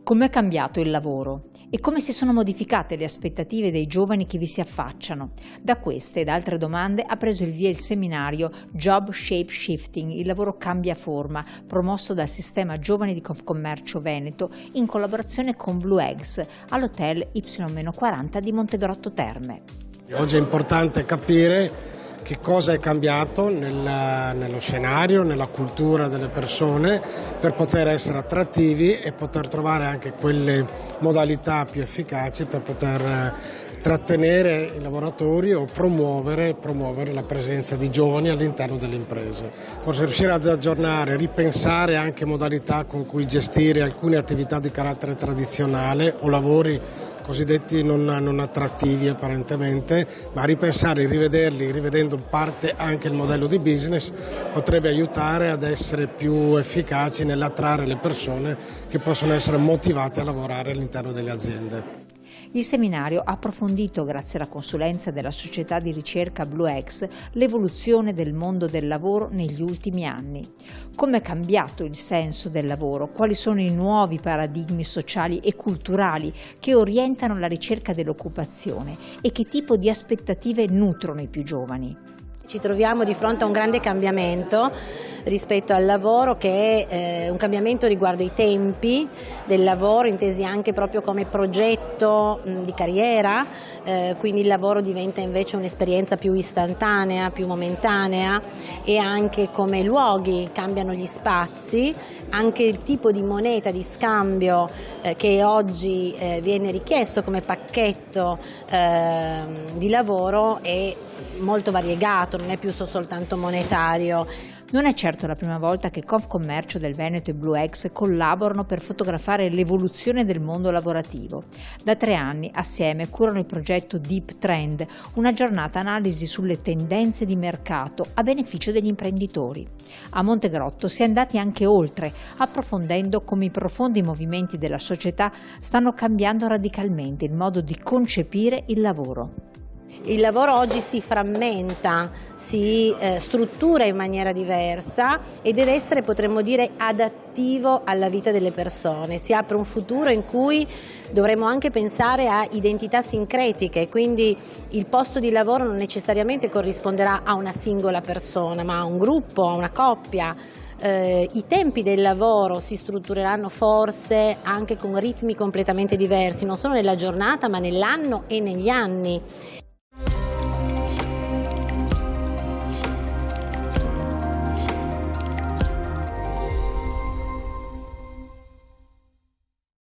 Come è cambiato il lavoro e come si sono modificate le aspettative dei giovani che vi si affacciano? Da queste ed altre domande ha preso il via il seminario Job Shape Shifting, il lavoro cambia forma, promosso dal sistema Giovani di Confcommercio Veneto in collaborazione con Blue Eggs all'hotel Y-40 di Montegrotto Terme. Oggi è importante capire che cosa è cambiato nello scenario, nella cultura delle persone per poter essere attrattivi e poter trovare anche quelle modalità più efficaci per poter trattenere i lavoratori o promuovere la presenza di giovani all'interno delle imprese. Forse riuscire ad aggiornare, ripensare anche modalità con cui gestire alcune attività di carattere tradizionale o lavori cosiddetti non attrattivi apparentemente, ma ripensarli, rivederli, rivedendo in parte anche il modello di business, potrebbe aiutare ad essere più efficaci nell'attrarre le persone che possono essere motivate a lavorare all'interno delle aziende. Il seminario ha approfondito, grazie alla consulenza della società di ricerca Blue X, l'evoluzione del mondo del lavoro negli ultimi anni. Come è cambiato il senso del lavoro? Quali sono i nuovi paradigmi sociali e culturali che orientano la ricerca dell'occupazione e che tipo di aspettative nutrono i più giovani? Ci troviamo di fronte a un grande cambiamento rispetto al lavoro, che è un cambiamento riguardo i tempi del lavoro, intesi anche proprio come progetto di carriera, quindi il lavoro diventa invece un'esperienza più istantanea, più momentanea, e anche come luoghi cambiano gli spazi, anche il tipo di moneta di scambio che oggi viene richiesto come pacchetto di lavoro è molto variegato, non è più soltanto monetario. Non è certo la prima volta che Confcommercio del Veneto e Blue X collaborano per fotografare l'evoluzione del mondo lavorativo. Da 3 anni assieme curano il progetto Deep Trend, una giornata analisi sulle tendenze di mercato a beneficio degli imprenditori. A Montegrotto si è andati anche oltre, approfondendo come i profondi movimenti della società stanno cambiando radicalmente il modo di concepire il lavoro. Il lavoro oggi si frammenta, si struttura in maniera diversa e deve essere, potremmo dire, adattivo alla vita delle persone. Si apre un futuro in cui dovremo anche pensare a identità sincretiche, quindi il posto di lavoro non necessariamente corrisponderà a una singola persona, ma a un gruppo, a una coppia. I tempi del lavoro si struttureranno forse anche con ritmi completamente diversi, non solo nella giornata ma nell'anno e negli anni.